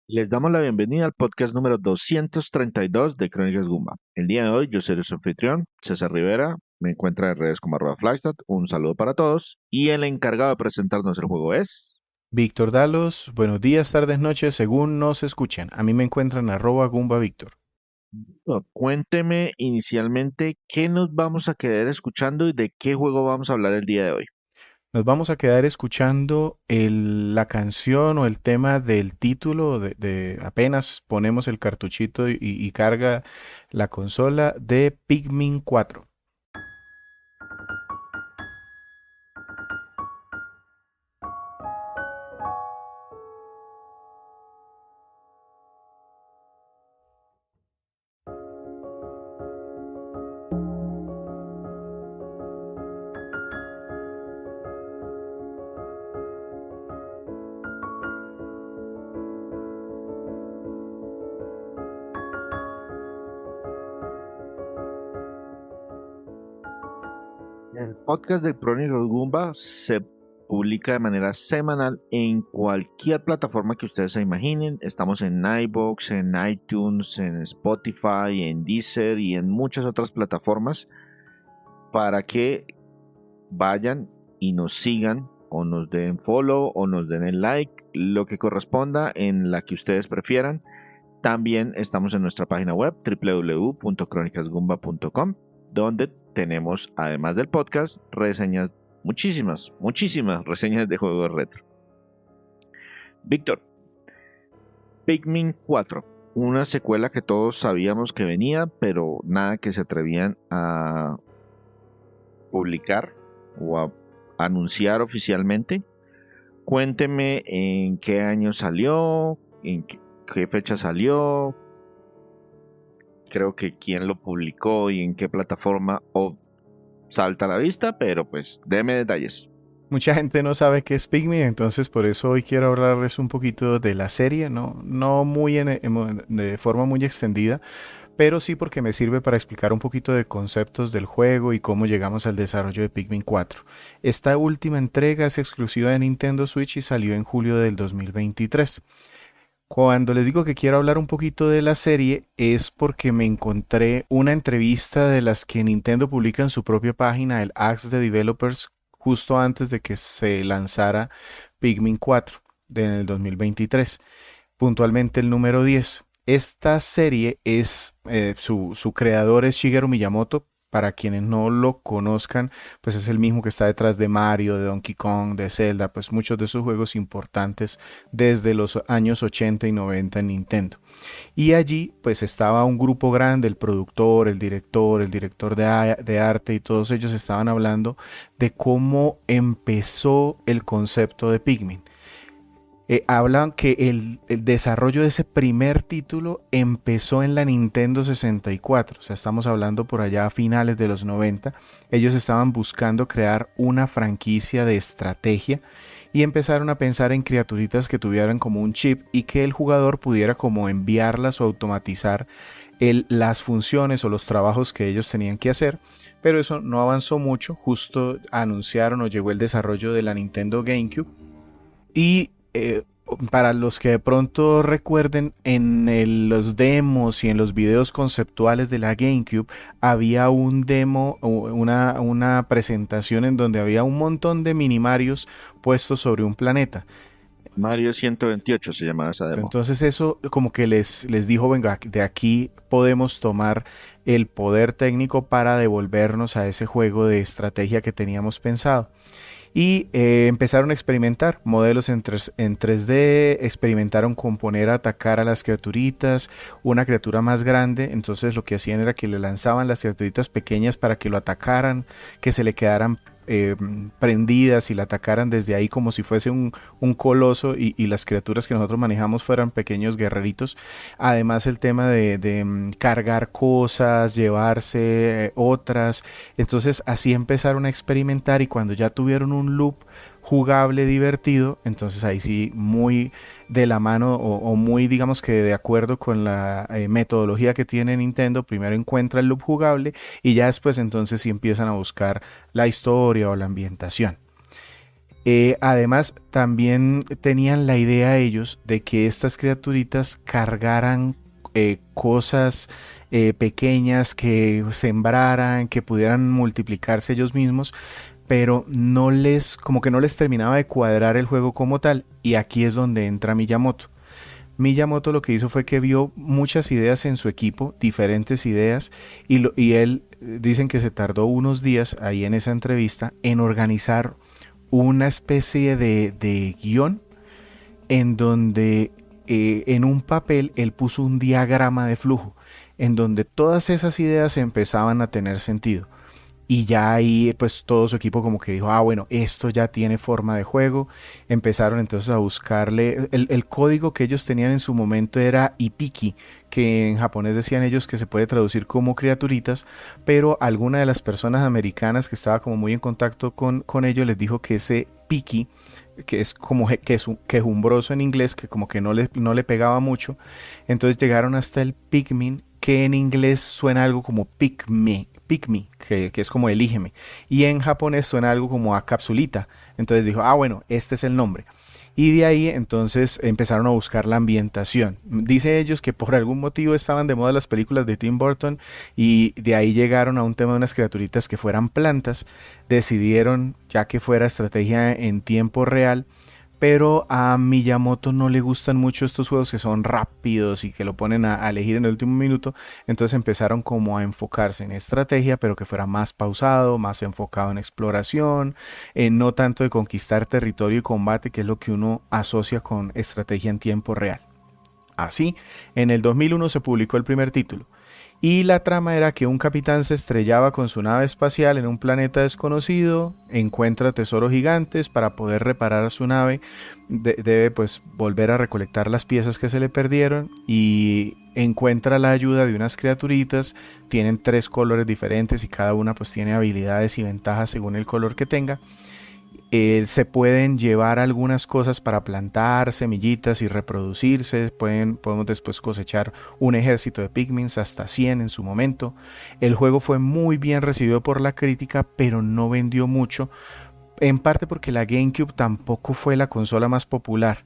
Les damos la bienvenida al podcast número 232 de Crónicas Gumba. El día de hoy yo soy su anfitrión, César Rivera, me encuentra en redes como @Flagstad, un saludo para todos, y el encargado de presentarnos el juego es... Víctor Dalos, buenos días, tardes, noches, según nos escuchen. A mí me encuentran @GumbaVictor. Cuénteme inicialmente qué nos vamos a quedar escuchando y de qué juego vamos a hablar el día de hoy. Nos vamos a quedar escuchando la canción o el tema del título apenas ponemos el cartuchito y carga la consola de Pikmin 4. El podcast de Crónicas Gumba se publica de manera semanal en cualquier plataforma que ustedes se imaginen. Estamos en iVoox, en iTunes, en Spotify, en Deezer y en muchas otras plataformas para que vayan y nos sigan o nos den follow o nos den el like, lo que corresponda en la que ustedes prefieran. También estamos en nuestra página web www.cronicasgumba.com, donde tenemos, además del podcast, reseñas, muchísimas reseñas de juegos retro. Víctor, Pikmin 4, una secuela que todos sabíamos que venía, pero nada que se atrevían a publicar o a anunciar oficialmente. Cuénteme en qué año salió, en qué fecha salió, creo que quién lo publicó y en qué plataforma o salta a la vista, pero pues deme detalles. Mucha gente no sabe qué es Pikmin, entonces por eso hoy quiero hablarles un poquito de la serie, no muy de forma muy extendida, pero sí porque me sirve para explicar un poquito de conceptos del juego y cómo llegamos al desarrollo de Pikmin 4. Esta última entrega es exclusiva de Nintendo Switch y salió en julio del 2023. Cuando les digo que quiero hablar un poquito de la serie es porque me encontré una entrevista de las que Nintendo publica en su propia página, el Ask the Developers, justo antes de que se lanzara Pikmin 4 en el 2023, puntualmente el número 10. Esta serie su creador es Shigeru Miyamoto. Para quienes no lo conozcan, pues es el mismo que está detrás de Mario, de Donkey Kong, de Zelda, pues muchos de esos juegos importantes desde los años 80 y 90 en Nintendo. Y allí pues estaba un grupo grande, el productor, el director de arte y todos ellos estaban hablando de cómo empezó el concepto de Pikmin. Hablan que el desarrollo de ese primer título empezó en la Nintendo 64, o sea, estamos hablando por allá a finales de los 90. Ellos estaban buscando crear una franquicia de estrategia y empezaron a pensar en criaturitas que tuvieran como un chip y que el jugador pudiera como enviarlas o automatizar las funciones o los trabajos que ellos tenían que hacer. Pero eso no avanzó mucho, justo anunciaron o llegó el desarrollo de la Nintendo GameCube y para los que de pronto recuerden, los demos y en los videos conceptuales de la GameCube había un demo, una presentación en donde había un montón de minimarios puestos sobre un planeta. Mario 128 se llamaba esa demo. Entonces eso como que les dijo, venga, de aquí podemos tomar el poder técnico para devolvernos a ese juego de estrategia que teníamos pensado. Y empezaron a experimentar modelos en 3D, experimentaron con poner a atacar a las criaturitas, una criatura más grande, entonces lo que hacían era que le lanzaban las criaturitas pequeñas para que lo atacaran, que se le quedaran prendidas y la atacaran desde ahí como si fuese un coloso y las criaturas que nosotros manejamos fueran pequeños guerreritos. Además el tema de cargar cosas, llevarse otras. Entonces así empezaron a experimentar y cuando ya tuvieron un loop jugable, divertido, entonces ahí sí muy de la mano o muy digamos que de acuerdo con la metodología que tiene Nintendo, primero encuentra el loop jugable y ya después entonces sí empiezan a buscar la historia o la ambientación. Además, también tenían la idea ellos de que estas criaturitas cargaran cosas pequeñas, que sembraran, que pudieran multiplicarse ellos mismos, pero como que no les terminaba de cuadrar el juego como tal, y aquí es donde entra Miyamoto. Miyamoto lo que hizo fue que vio muchas ideas en su equipo, diferentes ideas, y él dicen que se tardó unos días ahí en esa entrevista en organizar una especie de guión en donde en un papel él puso un diagrama de flujo en donde todas esas ideas empezaban a tener sentido. Y ya ahí pues todo su equipo como que dijo, bueno, esto ya tiene forma de juego. Empezaron entonces a buscarle, el código que ellos tenían en su momento era Ipiki, que en japonés decían ellos que se puede traducir como criaturitas, pero alguna de las personas americanas que estaba como muy en contacto con ellos les dijo que ese Piki, que es como quejumbroso en inglés, que como que no le pegaba mucho, entonces llegaron hasta el Pikmin, que en inglés suena algo como Pick Me, que es como elígeme. Y en japonés suena algo como a capsulita. Entonces dijo, bueno, este es el nombre. Y de ahí entonces empezaron a buscar la ambientación. Dice ellos que por algún motivo estaban de moda las películas de Tim Burton y de ahí llegaron a un tema de unas criaturitas que fueran plantas. Decidieron ya que fuera estrategia en tiempo real, pero a Miyamoto no le gustan mucho estos juegos que son rápidos y que lo ponen a elegir en el último minuto. Entonces empezaron como a enfocarse en estrategia, pero que fuera más pausado, más enfocado en exploración, no tanto de conquistar territorio y combate, que es lo que uno asocia con estrategia en tiempo real. Así, en el 2001 se publicó el primer título. Y la trama era que un capitán se estrellaba con su nave espacial en un planeta desconocido, encuentra tesoros gigantes. Para poder reparar su nave debe pues volver a recolectar las piezas que se le perdieron y encuentra la ayuda de unas criaturitas. Tienen 3 colores diferentes y cada una pues tiene habilidades y ventajas según el color que tenga. Se pueden llevar algunas cosas para plantar semillitas y reproducirse. Podemos después cosechar un ejército de Pikmins, hasta 100 en su momento. El juego fue muy bien recibido por la crítica, pero no vendió mucho, en parte porque la GameCube tampoco fue la consola más popular.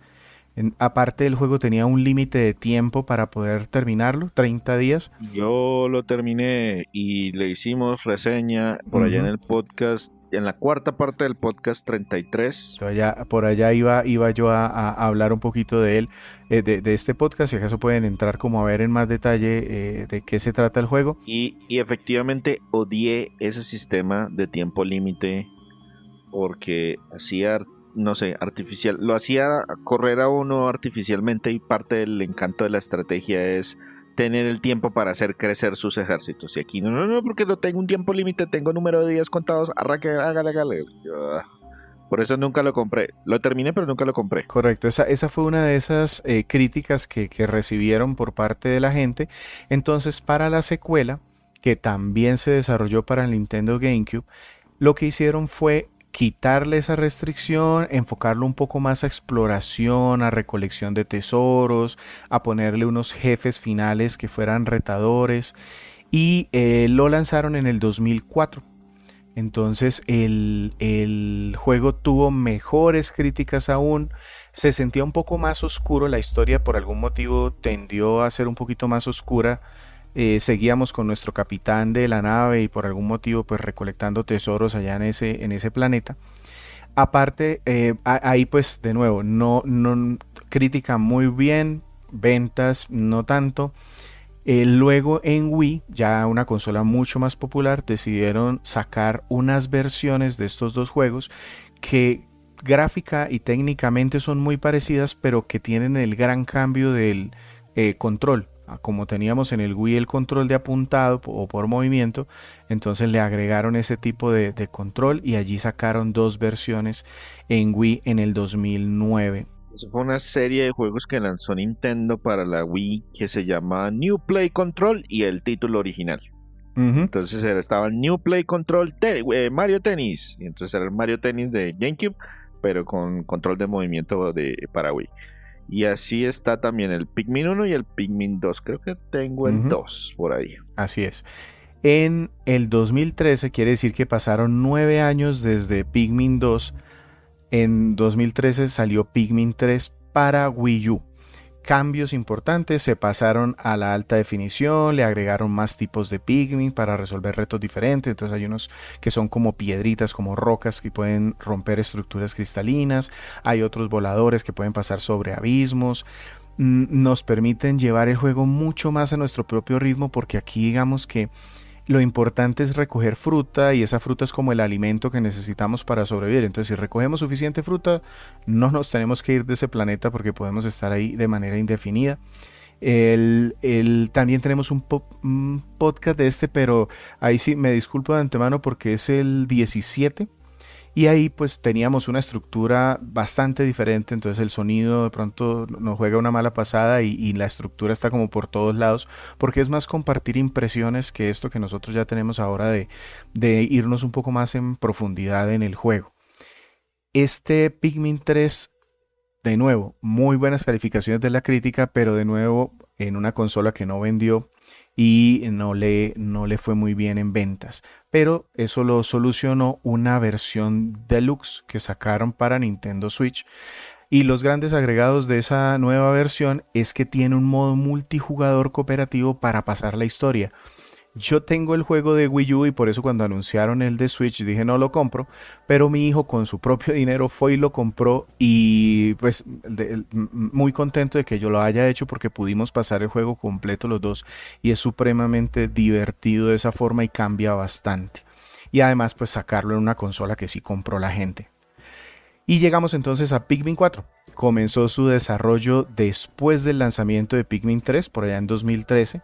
Aparte, el juego tenía un límite de tiempo para poder terminarlo, 30 días. Yo lo terminé y le hicimos reseña por allá en el podcast, en la cuarta parte del podcast 33. Por allá iba yo a hablar un poquito de él, de este podcast, si acaso pueden entrar como a ver en más detalle de qué se trata el juego. Y efectivamente odié ese sistema de tiempo límite porque hacía, no sé, artificial, lo hacía correr a uno artificialmente, y parte del encanto de la estrategia es tener el tiempo para hacer crecer sus ejércitos. Y aquí no, porque no tengo un tiempo límite, tengo número de días contados, arranque, hágale. Por eso nunca lo compré. Lo terminé, pero nunca lo compré. Correcto, esa fue una de esas críticas que recibieron por parte de la gente. Entonces, para la secuela, que también se desarrolló para el Nintendo GameCube, lo que hicieron fue quitarle esa restricción, enfocarlo un poco más a exploración, a recolección de tesoros, a ponerle unos jefes finales que fueran retadores, y lo lanzaron en el 2004. Entonces el juego tuvo mejores críticas aún, se sentía un poco más oscuro, la historia por algún motivo tendió a ser un poquito más oscura. Seguíamos con nuestro capitán de la nave y por algún motivo pues recolectando tesoros allá en ese planeta. Aparte, ahí pues de nuevo, no crítica muy bien, ventas no tanto. Luego en Wii, ya una consola mucho más popular, decidieron sacar unas versiones de estos dos juegos que gráfica y técnicamente son muy parecidas, pero que tienen el gran cambio del control. Como teníamos en el Wii el control de apuntado o por movimiento, entonces le agregaron ese tipo de control y allí sacaron 2 versiones en Wii en el 2009. Eso fue una serie de juegos que lanzó Nintendo para la Wii que se llama New Play Control y el título original. Entonces estaba el New Play Control Mario Tennis, y entonces era el Mario Tennis de GameCube, pero con control de movimiento para Wii. Y así está también el Pikmin 1 y el Pikmin 2. Creo que tengo el 2 por ahí. Así es. En el 2013, quiere decir que pasaron 9 años desde Pikmin 2. En 2013 salió Pikmin 3 para Wii U. Cambios importantes, se pasaron a la alta definición, le agregaron más tipos de Pikmin para resolver retos diferentes. Entonces hay unos que son como piedritas, como rocas que pueden romper estructuras cristalinas. Hay otros voladores que pueden pasar sobre abismos. Nos permiten llevar el juego mucho más a nuestro propio ritmo, porque aquí digamos que lo importante es recoger fruta, y esa fruta es como el alimento que necesitamos para sobrevivir. Entonces, si recogemos suficiente fruta, no nos tenemos que ir de ese planeta porque podemos estar ahí de manera indefinida. También tenemos un podcast de este, pero ahí sí me disculpo de antemano porque es el 17. Y ahí pues teníamos una estructura bastante diferente, entonces el sonido de pronto nos juega una mala pasada, y la estructura está como por todos lados, porque es más compartir impresiones que esto que nosotros ya tenemos ahora de irnos un poco más en profundidad en el juego. Este Pikmin 3, de nuevo, muy buenas calificaciones de la crítica, pero de nuevo en una consola que no vendió y no le fue muy bien en ventas. Pero eso lo solucionó una versión deluxe que sacaron para Nintendo Switch. Y los grandes agregados de esa nueva versión es que tiene un modo multijugador cooperativo para pasar la historia. Yo tengo el juego de Wii U y por eso cuando anunciaron el de Switch dije no lo compro, pero mi hijo con su propio dinero fue y lo compró, y pues muy contento de que yo lo haya hecho porque pudimos pasar el juego completo los dos, y es supremamente divertido de esa forma y cambia bastante. Y además pues sacarlo en una consola que sí compró la gente. Y llegamos entonces a Pikmin 4. Comenzó su desarrollo después del lanzamiento de Pikmin 3 por allá en 2013.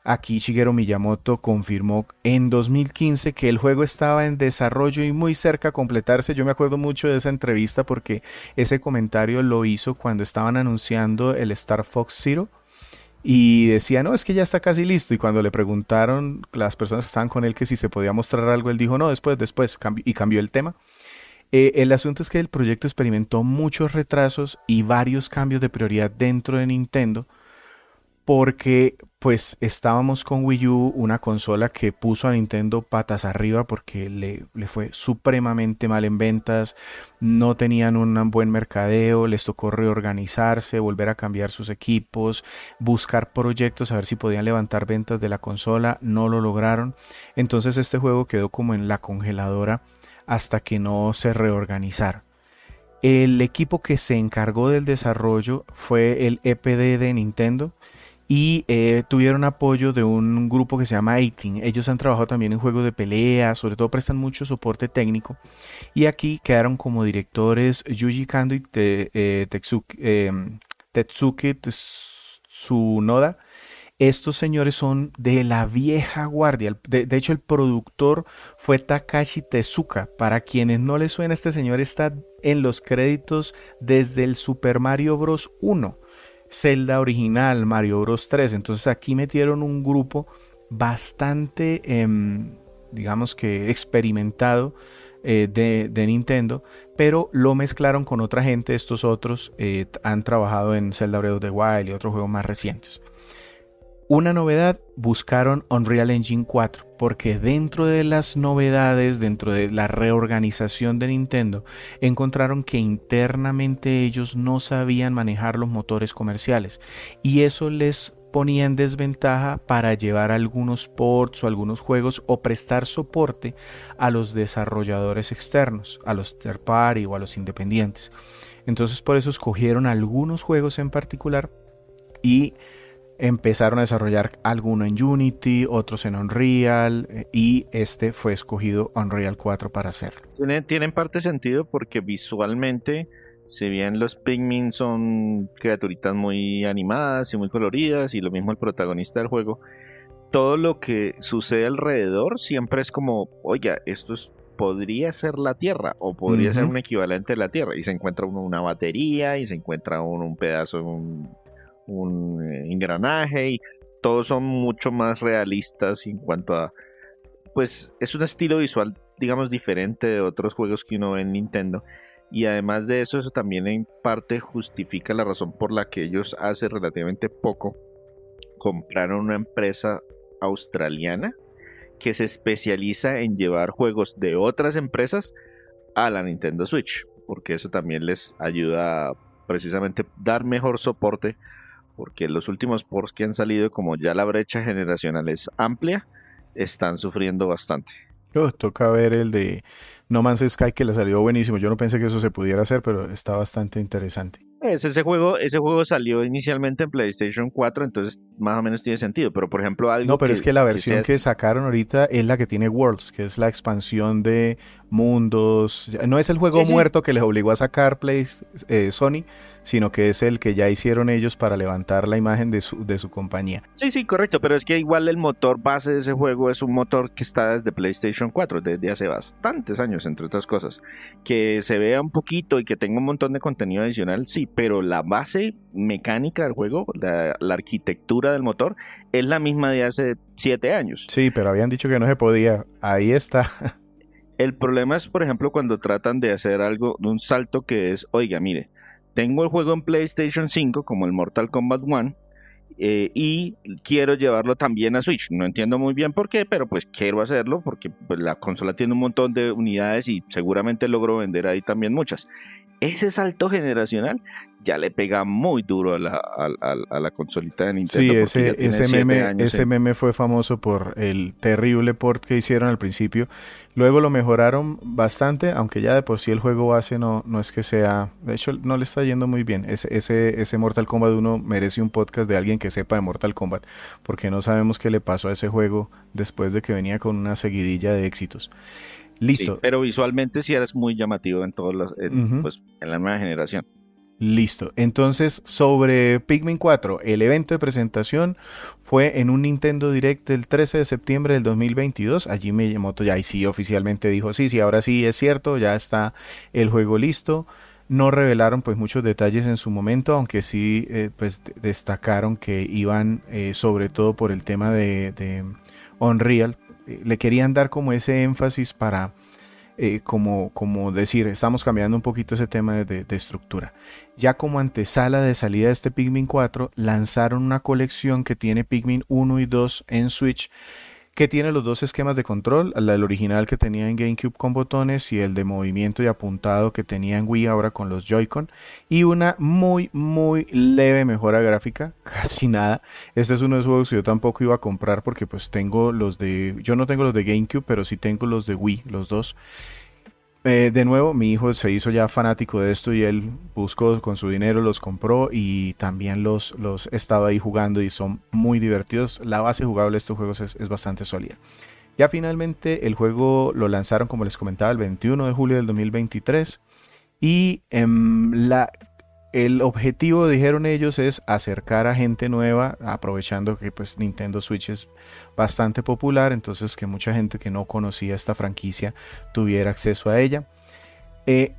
Aquí Shigeru Miyamoto confirmó en 2015 que el juego estaba en desarrollo y muy cerca a completarse. Yo me acuerdo mucho de esa entrevista porque ese comentario lo hizo cuando estaban anunciando el Star Fox Zero, y decía, no, es que ya está casi listo. Y cuando le preguntaron las personas que estaban con él que si se podía mostrar algo, él dijo, no, después, y cambió el tema. El asunto es que el proyecto experimentó muchos retrasos y varios cambios de prioridad dentro de Nintendo, porque pues estábamos con Wii U, una consola que puso a Nintendo patas arriba porque le fue supremamente mal en ventas, no tenían un buen mercadeo, les tocó reorganizarse, volver a cambiar sus equipos, buscar proyectos a ver si podían levantar ventas de la consola, no lo lograron. Entonces este juego quedó como en la congeladora hasta que no se reorganizaron. El equipo que se encargó del desarrollo fue el EPD de Nintendo, y tuvieron apoyo de un grupo que se llama 18. Ellos han trabajado también en juegos de pelea, sobre todo prestan mucho soporte técnico, y aquí quedaron como directores Yuji Kando y Tetsuki Tsunoda. Estos señores son de la vieja guardia. De hecho, el productor fue Takashi Tezuka. Para quienes no les suena, este señor está en los créditos desde el Super Mario Bros. 1, Zelda original, Mario Bros. 3. Entonces aquí metieron un grupo bastante, digamos que experimentado, de Nintendo, pero lo mezclaron con otra gente. Estos otros han trabajado en Zelda Breath of the Wild y otros juegos más recientes. Una novedad, buscaron Unreal Engine 4, porque dentro de las novedades, dentro de la reorganización de Nintendo, encontraron que internamente ellos no sabían manejar los motores comerciales, y eso les ponía en desventaja para llevar algunos ports o algunos juegos o prestar soporte a los desarrolladores externos, a los third party o a los independientes. Entonces por eso escogieron algunos juegos en particular y empezaron a desarrollar alguno en Unity, otros en Unreal, y este fue escogido Unreal 4 para hacerlo. Tiene en parte sentido porque visualmente, si bien los Pikmin son criaturitas muy animadas y muy coloridas, y lo mismo el protagonista del juego, todo lo que sucede alrededor siempre es como, oiga, podría ser la Tierra, o podría ser un equivalente de la Tierra, y se encuentra uno una batería, y se encuentra uno un pedazo de un engranaje, y todos son mucho más realistas en cuanto a, pues es un estilo visual, digamos, diferente de otros juegos que uno ve en Nintendo. Y además de eso también en parte justifica la razón por la que ellos hace relativamente poco compraron una empresa australiana que se especializa en llevar juegos de otras empresas a la Nintendo Switch. porque eso también les ayuda a precisamente dar mejor soporte, porque los últimos ports que han salido, como ya la brecha generacional es amplia, están sufriendo bastante. Toca ver el de No Man's Sky, que le salió buenísimo. Yo no pensé que eso se pudiera hacer, pero está bastante interesante. Ese juego salió inicialmente en PlayStation 4, entonces más o menos tiene sentido, pero por ejemplo No, algo pero es que la versión que sacaron ahorita es la que tiene Worlds, que es la expansión de mundos. No es el juego Sí, sí. muerto que les obligó a sacar Sony, sino que es el que ya hicieron ellos para levantar la imagen de su compañía. Sí, sí, correcto, pero es que igual el motor base de ese juego es un motor que está desde PlayStation 4, desde hace bastantes años, entre otras cosas. Que se vea un poquito y que tenga un montón de contenido adicional, sí, pero la base mecánica del juego, la arquitectura del motor, es la misma de hace 7 años. Sí, pero habían dicho que no se podía. Ahí está. El problema es, por ejemplo, cuando tratan de hacer algo, un salto que es, oiga, mire, tengo el juego en PlayStation 5 como el Mortal Kombat 1, y quiero llevarlo también a Switch. No entiendo muy bien por qué, pero pues quiero hacerlo porque pues, la consola tiene un montón de unidades y seguramente logro vender ahí también muchas. Ese salto generacional ya le pega muy duro a la consolita de Sí, Nintendo porque ya tiene ese 7 meme, años ese en... meme fue famoso por el terrible port que hicieron al principio. Luego lo mejoraron bastante, aunque ya de por sí el juego base no es que sea. De hecho, no le está yendo muy bien. Ese Mortal Kombat 1 merece un podcast de alguien que sepa de Mortal Kombat, porque no sabemos qué le pasó a ese juego después de que venía con una seguidilla de éxitos. Sí, Listo. pero visualmente sí eres muy llamativo en todos Ujú. pues, en la nueva generación. Listo. Entonces, sobre Pikmin 4, el evento de presentación fue en un Nintendo Direct del 13 de septiembre del 2022. Allí Miyamoto ya ahí sí oficialmente dijo, sí, sí, ahora sí es cierto, ya está el juego listo. No revelaron pues muchos detalles en su momento, aunque sí pues destacaron que iban sobre todo por el tema de Unreal. Le querían dar como ese énfasis para como decir, estamos cambiando un poquito ese tema de estructura. Ya como antesala de salida de este Pikmin 4, lanzaron una colección que tiene Pikmin 1 y 2 en Switch, que tiene los dos esquemas de control, el original que tenía en GameCube con botones y el de movimiento y apuntado que tenía en Wii ahora con los Joy-Con, y una muy muy leve mejora gráfica, casi nada. Este es uno de esos juegos que yo tampoco iba a comprar porque pues yo no tengo los de GameCube, pero sí tengo los de Wii, los dos. De nuevo, mi hijo se hizo ya fanático de esto y él buscó con su dinero, los compró y también los he estado ahí jugando y son muy divertidos. La base jugable de estos juegos es bastante sólida. Ya finalmente el juego lo lanzaron, como les comentaba, el 21 de julio del 2023 y el objetivo, dijeron ellos, es acercar a gente nueva, aprovechando que pues Nintendo Switch es bastante popular, entonces que mucha gente que no conocía esta franquicia tuviera acceso a ella.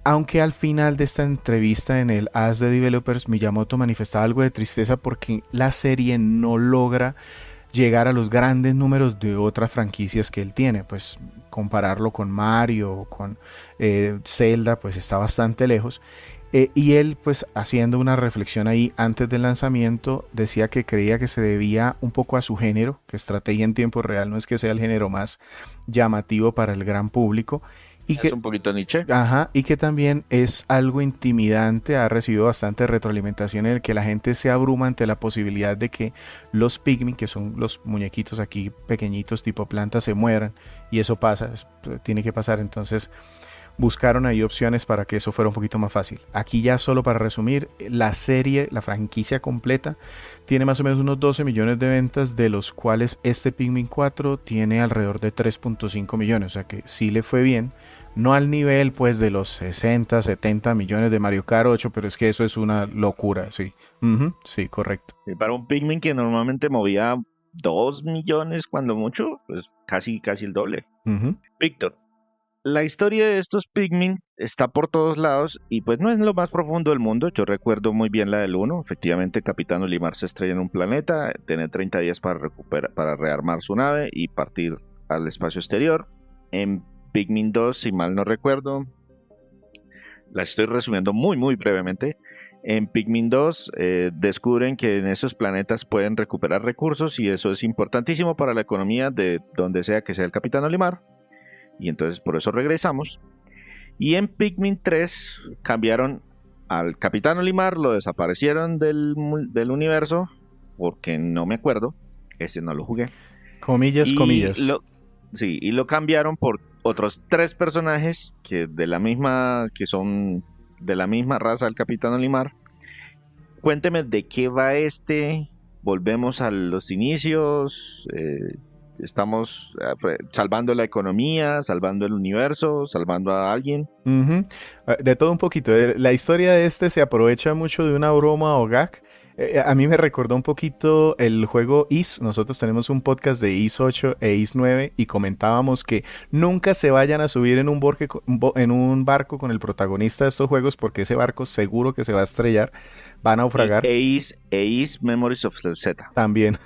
Aunque al final de esta entrevista en el As de Developers, Miyamoto manifestaba algo de tristeza porque la serie no logra llegar a los grandes números de otras franquicias que él tiene. Pues compararlo con Mario o con Zelda, pues está bastante lejos. Y él, pues haciendo una reflexión ahí antes del lanzamiento, decía que creía que se debía un poco a su género, que estrategia en tiempo real no es que sea el género más llamativo para el gran público, y Es que un poquito niche. ajá, y que también es algo intimidante, ha recibido bastante retroalimentación en el que la gente se abruma ante la posibilidad de que los Pikmin, que son los muñequitos aquí pequeñitos tipo planta, se mueran, y eso pasa, tiene que pasar. Entonces buscaron ahí opciones para que eso fuera un poquito más fácil. Aquí ya solo para resumir, la serie, la franquicia completa, tiene más o menos unos 12 millones de ventas, de los cuales este Pikmin 4 tiene alrededor de 3.5 millones, o sea que sí le fue bien. No al nivel pues de los 60, 70 millones de Mario Kart 8, pero es que eso es una locura, sí. Sí, correcto. Y para un Pikmin que normalmente movía 2 millones cuando mucho, pues casi, casi el doble. Ujú. Víctor, la historia de estos Pikmin está por todos lados y pues no es lo más profundo del mundo. Yo recuerdo muy bien la del uno. Efectivamente, Capitán Olimar se estrella en un planeta, tiene 30 días para rearmar su nave y partir al espacio exterior. En Pikmin 2, si mal no recuerdo, la estoy resumiendo muy muy brevemente. En Pikmin 2 descubren que en esos planetas pueden recuperar recursos y eso es importantísimo para la economía de donde sea que sea el Capitán Olimar. Y entonces por eso regresamos. Y en Pikmin 3 cambiaron al Capitán Olimar, lo desaparecieron del universo, porque no me acuerdo, ese no lo jugué. Comillas, Y comillas. sí, y lo cambiaron por otros tres personajes que son de la misma raza del Capitán Olimar. Cuénteme de qué va este. Volvemos a los inicios. Estamos salvando la economía, salvando el universo, salvando a alguien. Ujú. De todo un poquito. La historia de este se aprovecha mucho de una broma o gag. A mí me recordó un poquito el juego Is. Nosotros tenemos un podcast de Is 8 e Is 9 y comentábamos que nunca se vayan a subir en en un barco con el protagonista de estos juegos porque ese barco seguro que se va a estrellar, va a naufragar. Ace Memories of the Z. También.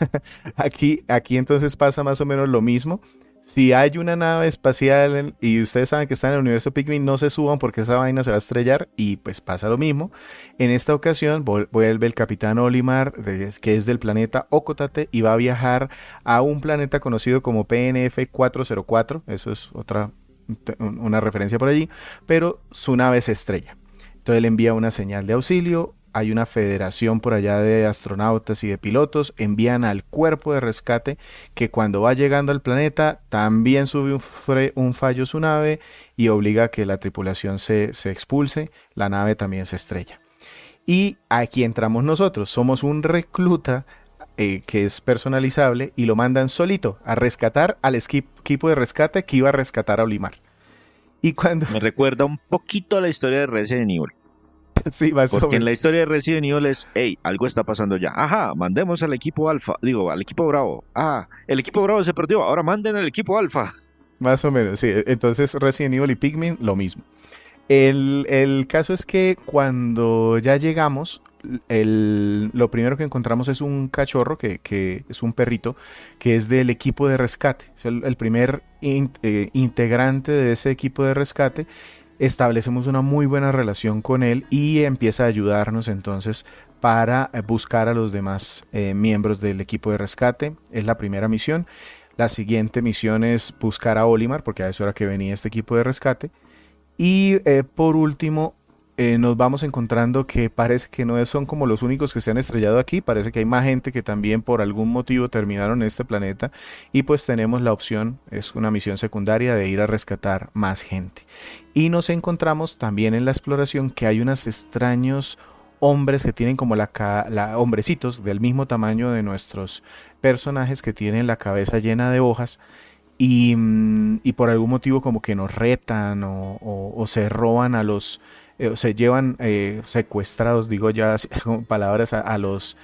Aquí entonces pasa más o menos lo mismo. Si hay una nave espacial y ustedes saben que está en el universo Pikmin, no se suban porque esa vaina se va a estrellar y pues pasa lo mismo. En esta ocasión vuelve el Capitán Olimar, que es del planeta Ocotate, y va a viajar a un planeta conocido como PNF 404. Eso es una referencia por allí, pero su nave se estrella. Entonces él envía una señal de auxilio. Hay una federación por allá de astronautas y de pilotos. Envían al cuerpo de rescate que cuando va llegando al planeta también sube un fallo su nave y obliga a que la tripulación se expulse. La nave también se estrella. Y aquí entramos nosotros. Somos un recluta que es personalizable y lo mandan solito a rescatar al equipo de rescate que iba a rescatar a Olimar. Y cuando... Me recuerda un poquito a la historia de Resident Evil. Sí, más o Porque en menos. la historia de Resident Evil es, hey, algo está pasando ya. Ajá, mandemos al equipo alfa, digo, al equipo bravo. Ah, el equipo bravo se perdió, ahora manden al equipo alfa. Más o menos, sí. Entonces Resident Evil y Pikmin, lo mismo. El caso es que cuando ya llegamos, lo primero que encontramos es un cachorro, que es un perrito, que es del equipo de rescate. Es el primer integrante de ese equipo de rescate. Establecemos una muy buena relación con él y empieza a ayudarnos entonces para buscar a los demás miembros del equipo de rescate. Es la primera misión. La siguiente misión es buscar a Olimar, porque a eso era que venía este equipo de rescate. Y por último, nos vamos encontrando que parece que no son como los únicos que se han estrellado aquí, parece que hay más gente que también por algún motivo terminaron en este planeta y pues tenemos la opción, es una misión secundaria de ir a rescatar más gente. Y nos encontramos también en la exploración que hay unos extraños hombres que tienen como hombrecitos del mismo tamaño de nuestros personajes que tienen la cabeza llena de hojas y por algún motivo como que nos retan o se roban a los, o se llevan secuestrados, digo ya con palabras, a los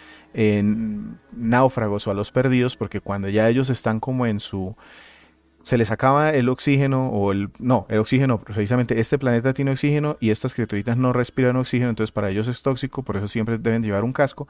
náufragos o a los perdidos, porque cuando ya ellos están como en su... Se les acaba el oxígeno o el... No, el oxígeno, precisamente este planeta tiene oxígeno y estas criaturitas no respiran oxígeno, entonces para ellos es tóxico, por eso siempre deben llevar un casco.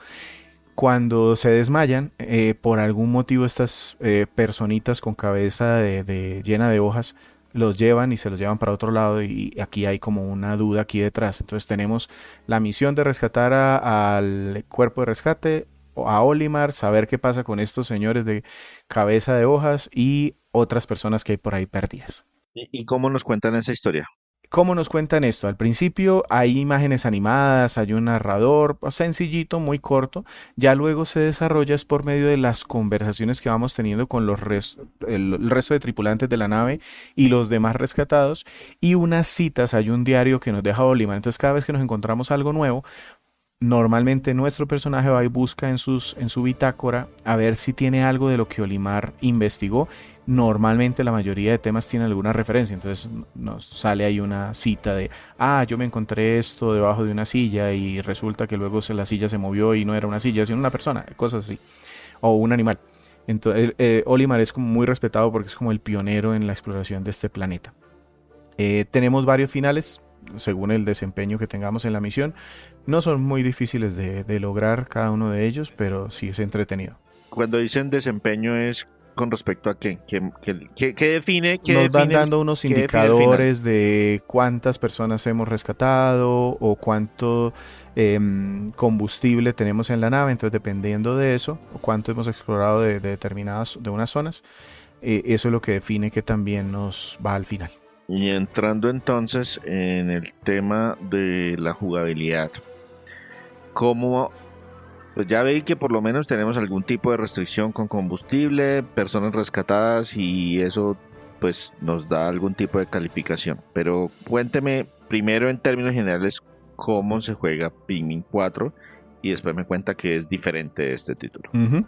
Cuando se desmayan, por algún motivo estas personitas con cabeza llena de hojas los llevan y se los llevan para otro lado y aquí hay como una duda aquí detrás. Entonces tenemos la misión de rescatar al cuerpo de rescate, a Olimar, saber qué pasa con estos señores de cabeza de hojas y otras personas que hay por ahí perdidas. ¿Y cómo nos cuentan esa historia? ¿Cómo nos cuentan esto? Al principio hay imágenes animadas, hay un narrador sencillito, muy corto. Ya luego se desarrolla es por medio de las conversaciones que vamos teniendo con el resto de tripulantes de la nave y los demás rescatados. Y unas citas, hay un diario que nos deja Olimar. Entonces cada vez que nos encontramos algo nuevo, normalmente nuestro personaje va y busca en su bitácora a ver si tiene algo de lo que Olimar investigó. Normalmente la mayoría de temas tiene alguna referencia, entonces nos sale ahí una cita de, yo me encontré esto debajo de una silla y resulta que luego la silla se movió y no era una silla, sino una persona, cosas así, o un animal. Entonces, Olimar es como muy respetado porque es como el pionero en la exploración de este planeta. Tenemos varios finales según el desempeño que tengamos en la misión. No son muy difíciles de lograr cada uno de ellos, pero sí es entretenido. Cuando dicen desempeño es con respecto a qué, qué define, Nos van dando unos qué define el final. indicadores de cuántas personas hemos rescatado o cuánto combustible tenemos en la nave. Entonces, dependiendo de eso, o cuánto hemos explorado de determinadas, de unas zonas, eso es lo que define que también nos va al final. Y entrando entonces en el tema de la jugabilidad, ¿cómo? Pues ya veí que por lo menos tenemos algún tipo de restricción con combustible, personas rescatadas y eso pues nos da algún tipo de calificación. Pero cuénteme primero en términos generales cómo se juega Pikmin 4 y después me cuenta que es diferente de este título. Ujú.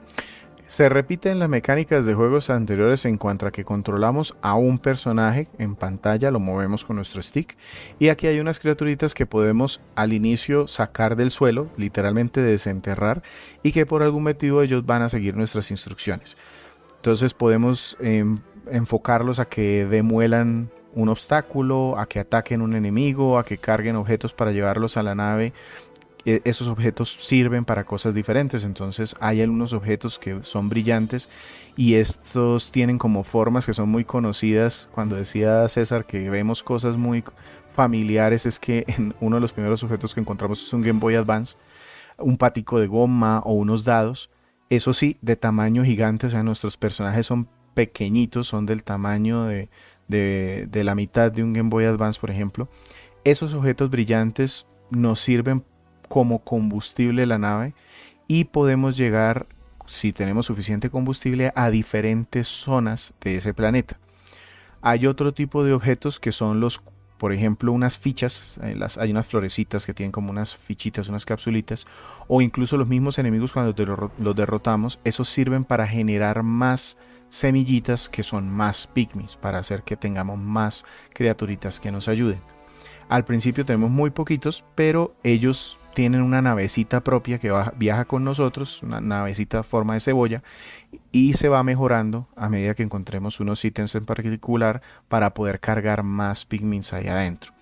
Se repiten las mecánicas de juegos anteriores en cuanto a que controlamos a un personaje en pantalla, lo movemos con nuestro stick, y aquí hay unas criaturitas que podemos al inicio sacar del suelo, literalmente desenterrar, y que por algún motivo ellos van a seguir nuestras instrucciones. Entonces podemos enfocarlos a que demuelan un obstáculo, a que ataquen un enemigo, a que carguen objetos para llevarlos a la nave. Esos objetos sirven para cosas diferentes, entonces hay algunos objetos que son brillantes y estos tienen como formas que son muy conocidas. Cuando decía César que vemos cosas muy familiares, es que en uno de los primeros objetos que encontramos es un Game Boy Advance, un patico de goma o unos dados, eso sí, de tamaño gigante. O sea, nuestros personajes son pequeñitos, son del tamaño de la mitad de un Game Boy Advance, por ejemplo. Esos objetos brillantes nos sirven como combustible de la nave y podemos llegar, si tenemos suficiente combustible, a diferentes zonas de ese planeta. Hay otro tipo de objetos que son los, por ejemplo, unas fichas, hay unas florecitas que tienen como unas fichitas, unas capsulitas, o incluso los mismos enemigos cuando los derrotamos, esos sirven para generar más semillitas que son más pigmies, para hacer que tengamos más criaturitas que nos ayuden. Al principio tenemos muy poquitos, pero ellos tienen una navecita propia que viaja con nosotros, una navecita forma de cebolla, y se va mejorando a medida que encontremos unos ítems en particular para poder cargar más pigments ahí adentro.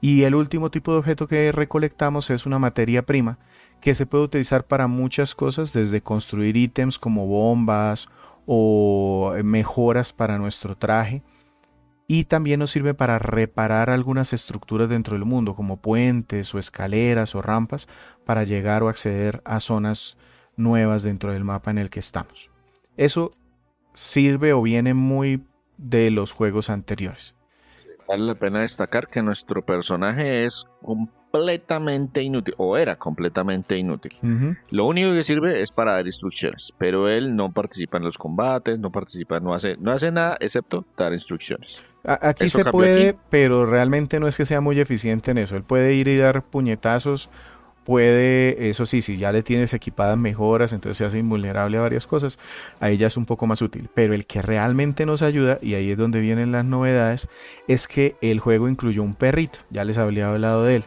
Y el último tipo de objeto que recolectamos es una materia prima que se puede utilizar para muchas cosas, desde construir ítems como bombas o mejoras para nuestro traje. Y también nos sirve para reparar algunas estructuras dentro del mundo, como puentes o escaleras o rampas, para llegar o acceder a zonas nuevas dentro del mapa en el que estamos. Eso sirve o viene muy de los juegos anteriores. Vale la pena destacar que nuestro personaje es completamente inútil, o era completamente inútil. Ujú. Lo único que sirve es para dar instrucciones, pero él no participa en los combates, no participa, no hace nada excepto dar instrucciones. Aquí ¿Eso se cambió aquí? puede, pero realmente no es que sea muy eficiente en eso. Él puede ir y dar puñetazos, puede, eso sí, si ya le tienes equipadas mejoras, entonces se hace invulnerable a varias cosas, ahí ya es un poco más útil. Pero el que realmente nos ayuda, y ahí es donde vienen las novedades, es que el juego incluyó un perrito, ya les había hablado de él.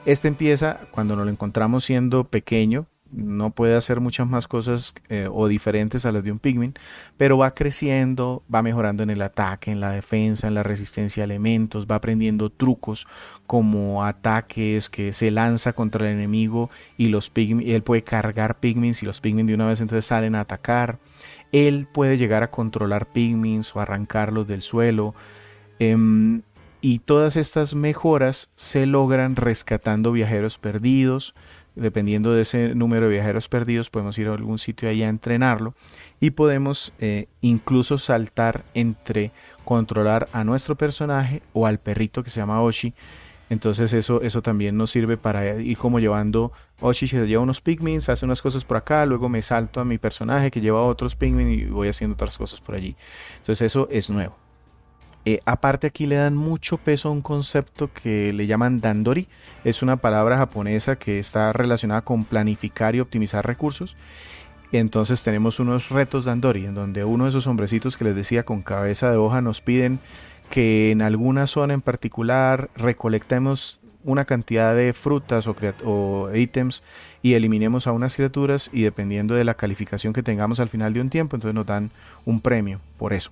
Este empieza cuando nos lo encontramos siendo pequeño, no puede hacer muchas más cosas o diferentes a las de un pigmin, pero va creciendo, va mejorando en el ataque, en la defensa, en la resistencia a elementos, va aprendiendo trucos como ataques que se lanza contra el enemigo y los pigmin, él puede cargar pigmins y los pigmins de una vez entonces salen a atacar. Él puede llegar a controlar pigmins o arrancarlos del suelo. em, y todas estas mejoras se logran rescatando viajeros perdidos. Dependiendo de ese número de viajeros perdidos, podemos ir a algún sitio allá a entrenarlo y podemos incluso saltar entre controlar a nuestro personaje o al perrito que se llama Oshi. Entonces eso también nos sirve para ir como llevando. Oshi se lleva unos pigmins, hace unas cosas por acá, luego me salto a mi personaje que lleva otros pigmins y voy haciendo otras cosas por allí. Entonces eso es nuevo. Aparte aquí le dan mucho peso a un concepto que le llaman Dandori. Es una palabra japonesa que está relacionada con planificar y optimizar recursos. Entonces tenemos unos retos Dandori, en donde uno de esos hombrecitos que les decía con cabeza de hoja nos piden que en alguna zona en particular recolectemos una cantidad de frutas o ítems y eliminemos a unas criaturas, y dependiendo de la calificación que tengamos al final de un tiempo, entonces nos dan un premio por eso.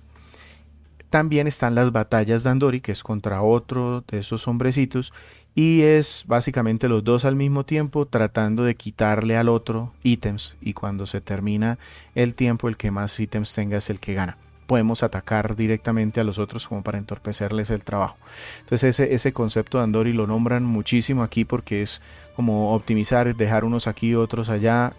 También están las batallas de Andori, que es contra otro de esos hombrecitos, y es básicamente los dos al mismo tiempo tratando de quitarle al otro ítems, y cuando se termina el tiempo, el que más ítems tenga es el que gana. Podemos atacar directamente a los otros como para entorpecerles el trabajo. Entonces ese concepto de Andori lo nombran muchísimo aquí porque es como optimizar, dejar unos aquí, otros allá.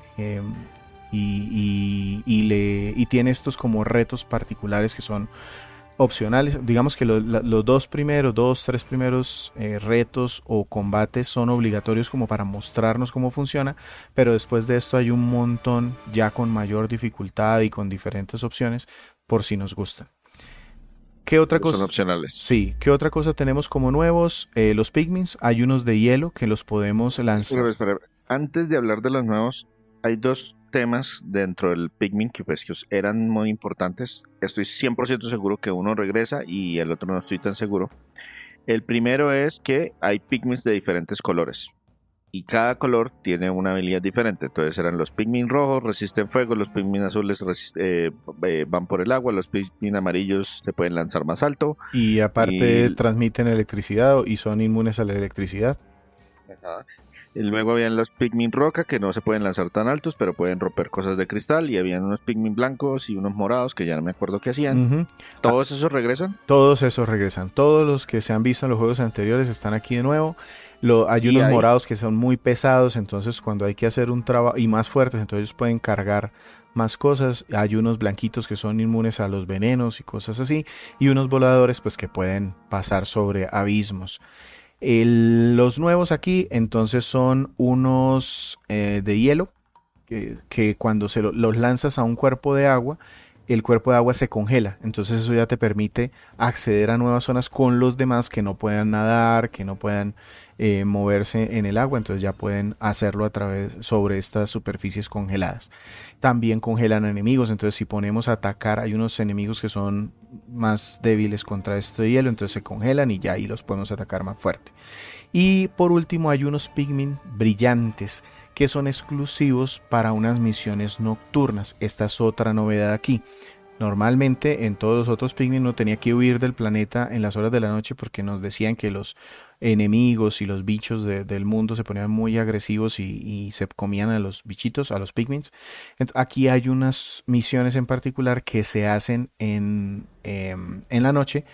Y tiene estos como retos particulares que son opcionales. Digamos que los tres primeros retos o combates son obligatorios como para mostrarnos cómo funciona, pero después de esto hay un montón ya con mayor dificultad y con diferentes opciones por si nos gustan. ¿Qué otra Son cosa? opcionales. Sí, ¿qué otra cosa tenemos como nuevos? Los Pigmins, hay unos de hielo que los podemos lanzar. Espera. Antes de hablar de los nuevos, hay dos temas dentro del Pikmin que eran muy importantes. Estoy 100% seguro que uno regresa y el otro no estoy tan seguro. El primero es que hay Pikmins de diferentes colores. Y cada color tiene una habilidad diferente. Entonces eran los Pikmin rojos, resisten fuego, los Pikmin azules van por el agua, los Pikmin amarillos se pueden lanzar más alto. Y aparte Y, transmiten electricidad y son inmunes a la electricidad. ajá. Y luego habían los Pikmin roca que no se pueden lanzar tan altos, pero pueden romper cosas de cristal. Y habían unos Pikmin blancos y unos morados que ya no me acuerdo qué hacían. Ujú. ¿Todos esos regresan? Todos esos regresan. Todos los que se han visto en los juegos anteriores están aquí de nuevo. Hay Y unos hay, morados que son muy pesados, entonces cuando hay que hacer un trabajo, y más fuertes, entonces ellos pueden cargar más cosas. Hay unos blanquitos que son inmunes a los venenos y cosas así. Y unos voladores pues que pueden pasar sobre abismos. Los nuevos aquí entonces son unos de hielo que cuando los lanzas a un cuerpo de agua, el cuerpo de agua se congela. Entonces eso ya te permite acceder a nuevas zonas con los demás que no puedan nadar, que no puedan moverse en el agua. Entonces ya pueden hacerlo a través sobre estas superficies congeladas. También congelan enemigos. Entonces si ponemos a atacar, hay unos enemigos que son más débiles contra este hielo. Entonces se congelan y ya ahí los podemos atacar más fuerte. Y por último hay unos Pikmin brillantes que son exclusivos para unas misiones nocturnas. Esta es otra novedad aquí. Normalmente en todos los otros Pikmin no tenía que huir del planeta en las horas de la noche porque nos decían que los enemigos y los bichos del mundo se ponían muy agresivos y se comían a los bichitos, a los Pikmins. Aquí hay unas misiones en particular que se hacen en la noche.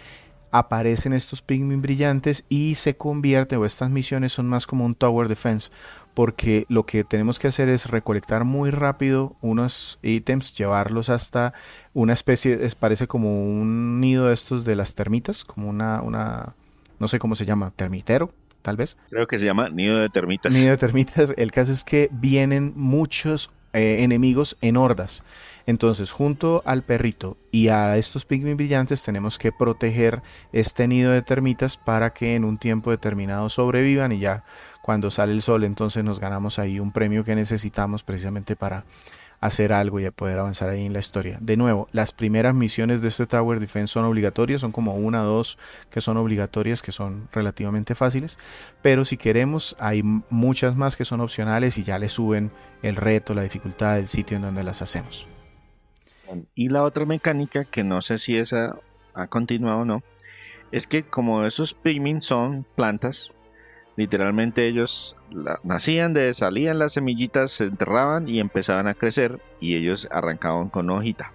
Aparecen estos Pikmin brillantes y se convierte, o estas misiones son más como un Tower Defense, porque lo que tenemos que hacer es recolectar muy rápido unos ítems, llevarlos hasta una especie, parece como un nido de estos de las termitas, como no sé cómo se llama, termitero, tal vez. creo que se llama nido de termitas. Nido de termitas. El caso es que vienen muchos enemigos en hordas. Entonces, junto al perrito y a estos Pikmin brillantes, tenemos que proteger este nido de termitas para que en un tiempo determinado sobrevivan y ya cuando sale el sol, entonces nos ganamos ahí un premio que necesitamos precisamente para hacer algo y poder avanzar ahí en la historia. De nuevo, las primeras misiones de este Tower Defense son obligatorias, son como una o dos que son obligatorias, que son relativamente fáciles, pero si queremos hay muchas más que son opcionales y ya le suben el reto, la dificultad del sitio en donde las hacemos. Y la otra mecánica, que no sé si esa ha continuado o no, es que como esos Pikmin son plantas, literalmente ellos salían las semillitas, se enterraban y empezaban a crecer y ellos arrancaban con una hojita.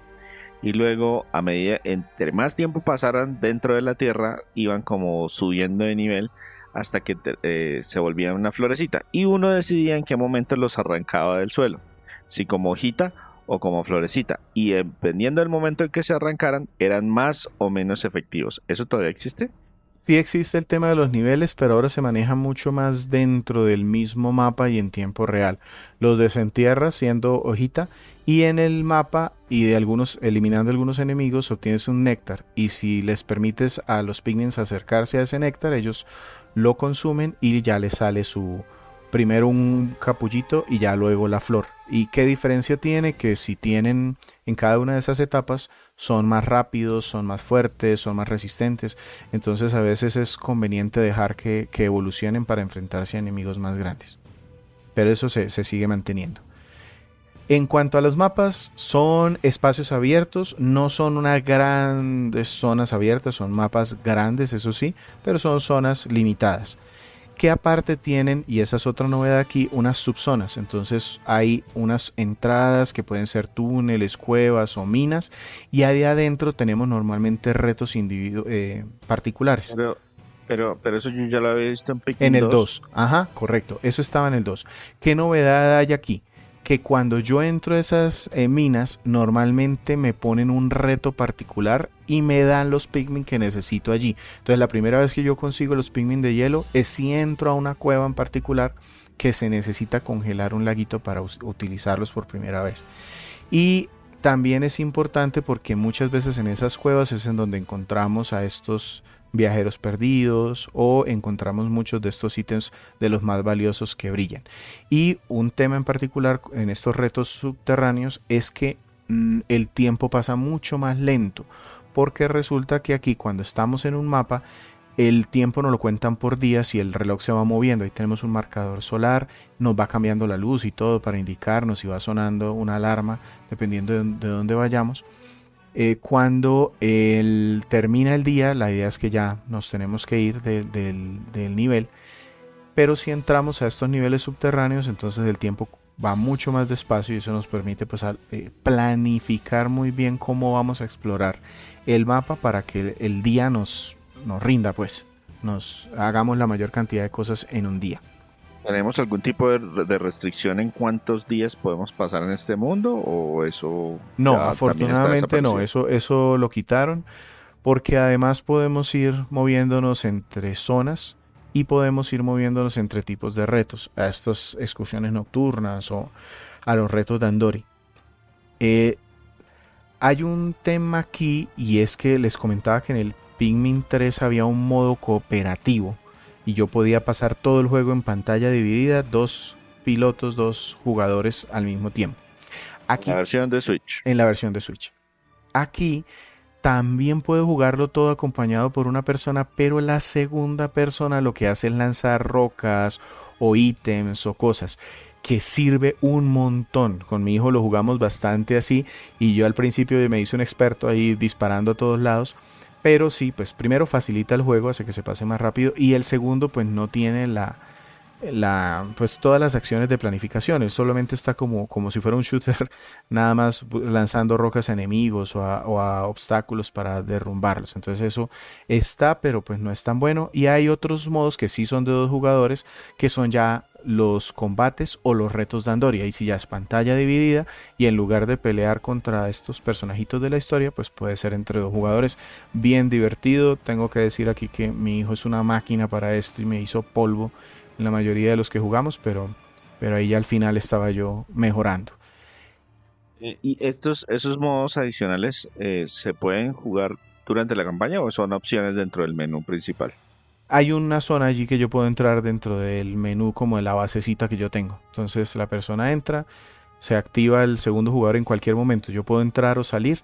Y luego, a medida, entre más tiempo pasaran dentro de la tierra, iban como subiendo de nivel hasta que se volvían una florecita. Y uno decidía en qué momento los arrancaba del suelo, si como hojita o como florecita. Y dependiendo del momento en que se arrancaran, eran más o menos efectivos. ¿Eso todavía existe? Sí existe el tema de los niveles, pero ahora se maneja mucho más dentro del mismo mapa y en tiempo real. Los desentierras siendo hojita y en el mapa y de eliminando algunos enemigos obtienes un néctar y si les permites a los pigments acercarse a ese néctar, ellos lo consumen y ya les sale primero un capullito y ya luego la flor. ¿Y qué diferencia tiene? Que si tienen en cada una de esas etapas son más rápidos, son más fuertes, son más resistentes. Entonces a veces es conveniente dejar que evolucionen para enfrentarse a enemigos más grandes. Pero eso se sigue manteniendo. En cuanto a los mapas, son espacios abiertos, no son unas grandes zonas abiertas, son mapas grandes, eso sí, pero son zonas limitadas. Que aparte tienen, y esa es otra novedad aquí, unas subzonas. Entonces hay unas entradas que pueden ser túneles, cuevas o minas, y ahí adentro tenemos normalmente retos particulares. Pero eso yo ya lo había visto en En Pikmin el 2. 2, ajá, correcto, eso estaba en el 2. ¿Qué novedad hay aquí? que cuando yo entro a esas minas, normalmente me ponen un reto particular y me dan los Pikmin que necesito allí. Entonces la primera vez que yo consigo los Pikmin de hielo es si entro a una cueva en particular que se necesita congelar un laguito para utilizarlos por primera vez. Y también es importante porque muchas veces en esas cuevas es en donde encontramos a estos viajeros perdidos o encontramos muchos de estos ítems de los más valiosos que brillan. Y un tema en particular en estos retos subterráneos es que el tiempo pasa mucho más lento, porque resulta que aquí cuando estamos en un mapa el tiempo nos lo cuentan por días y el reloj se va moviendo. Ahí tenemos un marcador solar, nos va cambiando la luz y todo para indicarnos si va sonando una alarma dependiendo de dónde vayamos. Cuando termina el día, la idea es que ya nos tenemos que ir del nivel, pero si entramos a estos niveles subterráneos, entonces el tiempo va mucho más despacio y eso nos permite pues, planificar muy bien cómo vamos a explorar el mapa para que el día nos rinda, pues nos hagamos la mayor cantidad de cosas en un día. ¿Tenemos algún tipo de restricción en cuántos días podemos pasar en este mundo o eso No, ya también está afortunadamente no, desaparecido? eso lo quitaron porque además podemos ir moviéndonos entre zonas y podemos ir moviéndonos entre tipos de retos, a estas excursiones nocturnas o a los retos de Andori. Eh, Hay un tema aquí y es que les comentaba que en el Pikmin 3 había un modo cooperativo y yo podía pasar todo el juego en pantalla dividida, dos pilotos, dos jugadores al mismo tiempo. La Aquí versión de Switch. en la versión de Switch. Aquí también puedo jugarlo todo acompañado por una persona, pero la segunda persona lo que hace es lanzar rocas o ítems o cosas que sirve un montón. Con mi hijo lo jugamos bastante así y yo al principio me hice un experto ahí disparando a todos lados. Pero sí, pues primero facilita el juego, hace que se pase más rápido y el segundo pues no tiene pues todas las acciones de planificación. Él solamente está como si fuera un shooter, nada más lanzando rocas a enemigos o a obstáculos para derrumbarlos. Entonces eso está, pero pues no es tan bueno. Y hay otros modos que sí son de dos jugadores, que son ya los combates o los retos de Andori. Ahí sí ya es pantalla dividida y en lugar de pelear contra estos personajitos de la historia, pues puede ser entre dos jugadores. Bien divertido. Tengo que decir aquí que mi hijo es una máquina para esto y me hizo polvo en la mayoría de los que jugamos, pero ahí ya al final estaba yo mejorando. ¿Y esos modos adicionales se pueden jugar durante la campaña o son opciones dentro del menú principal? Hay una zona allí que yo puedo entrar dentro del menú como de la basecita que yo tengo. Entonces la persona entra, se activa el segundo jugador en cualquier momento. Yo puedo entrar o salir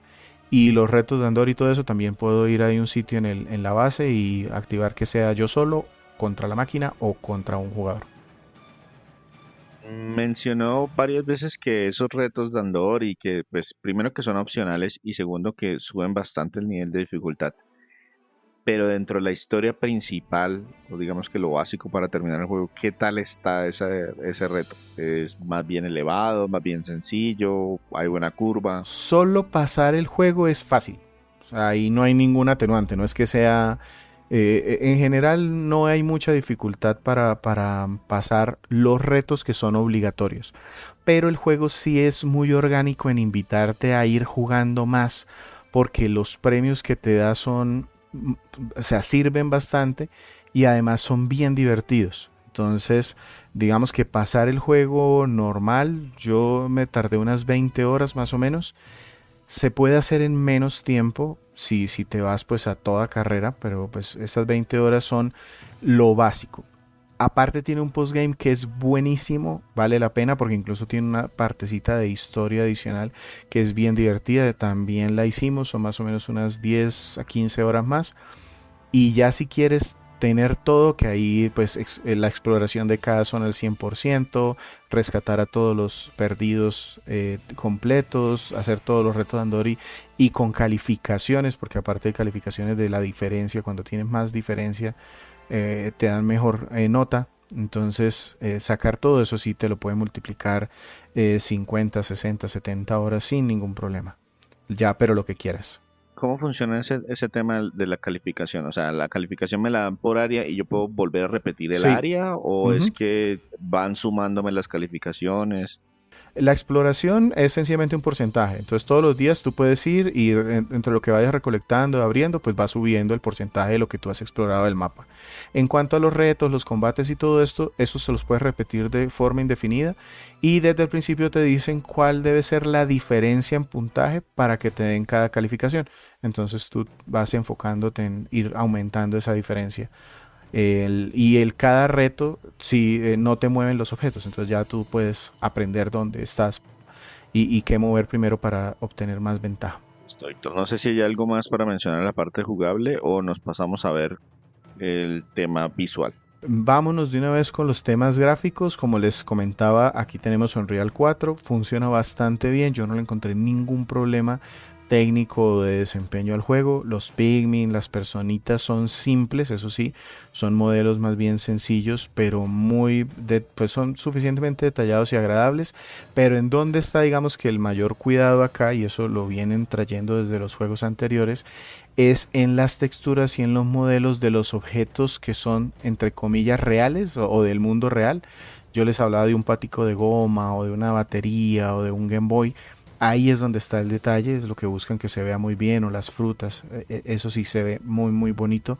y los retos de Andor y todo eso también puedo ir a un sitio en la base y activar que sea yo solo contra la máquina o contra un jugador. Mencionó varias veces que esos retos de Andor y que, pues, primero que son opcionales y segundo que suben bastante el nivel de dificultad. Pero dentro de la historia principal, o digamos que lo básico para terminar el juego, ¿qué tal está ese reto? ¿Es más bien elevado, más bien sencillo? ¿Hay buena curva? Solo pasar el juego es fácil. O sea, ahí no hay ningún atenuante. No es que sea... en general no hay mucha dificultad para pasar los retos que son obligatorios. Pero el juego sí es muy orgánico en invitarte a ir jugando más. Porque los premios que te da o sea, sirven bastante y además son bien divertidos. Entonces, digamos que pasar el juego normal, yo me tardé unas 20 horas más o menos. Se puede hacer en menos tiempo si te vas pues a toda carrera, pero pues esas 20 horas son lo básico. Aparte tiene un postgame que es buenísimo, vale la pena porque incluso tiene una partecita de historia adicional que es bien divertida, también la hicimos, son más o menos unas 10 a 15 horas más. Y ya si quieres tener todo, que ahí pues la exploración de cada zona al 100%, rescatar a todos los perdidos completos, hacer todos los retos de Andori y con calificaciones, porque aparte de calificaciones de la diferencia, cuando tienes más diferencia, te dan mejor nota. Entonces, sacar todo eso sí te lo puede multiplicar 50, 60, 70 horas sin ningún problema. Ya, pero lo que quieras. ¿Cómo funciona ese tema de la calificación? O sea, ¿la calificación me la dan por área y yo puedo volver a repetir el Sí. área? ¿O es Ujú. que van sumándome las calificaciones? La exploración es sencillamente un porcentaje. Entonces todos los días tú puedes ir y entre lo que vayas recolectando, abriendo, pues va subiendo el porcentaje de lo que tú has explorado del mapa. En cuanto a los retos, los combates y todo esto, eso se los puedes repetir de forma indefinida y desde el principio te dicen cuál debe ser la diferencia en puntaje para que te den cada calificación. Entonces tú vas enfocándote en ir aumentando esa diferencia. Cada reto, si no te mueven los objetos, entonces ya tú puedes aprender dónde estás y qué mover primero para obtener más ventaja. Estoy. No sé si hay algo más para mencionar en la parte jugable o nos pasamos a ver el tema visual. Vámonos de una vez con los temas gráficos. Como les comentaba, aquí tenemos Unreal 4, funciona bastante bien, yo no le encontré ningún problema técnico de desempeño al juego. Los Pikmin, las personitas son simples, eso sí, son modelos más bien sencillos, pero pues son suficientemente detallados y agradables. Pero en donde está, digamos que el mayor cuidado acá, y eso lo vienen trayendo desde los juegos anteriores, es en las texturas y en los modelos de los objetos que son, entre comillas, reales o del mundo real. Yo les hablaba de un patico de goma o de una batería o de un Game Boy. Ahí es donde está el detalle, es lo que buscan que se vea muy bien, o las frutas, eso sí se ve muy muy bonito.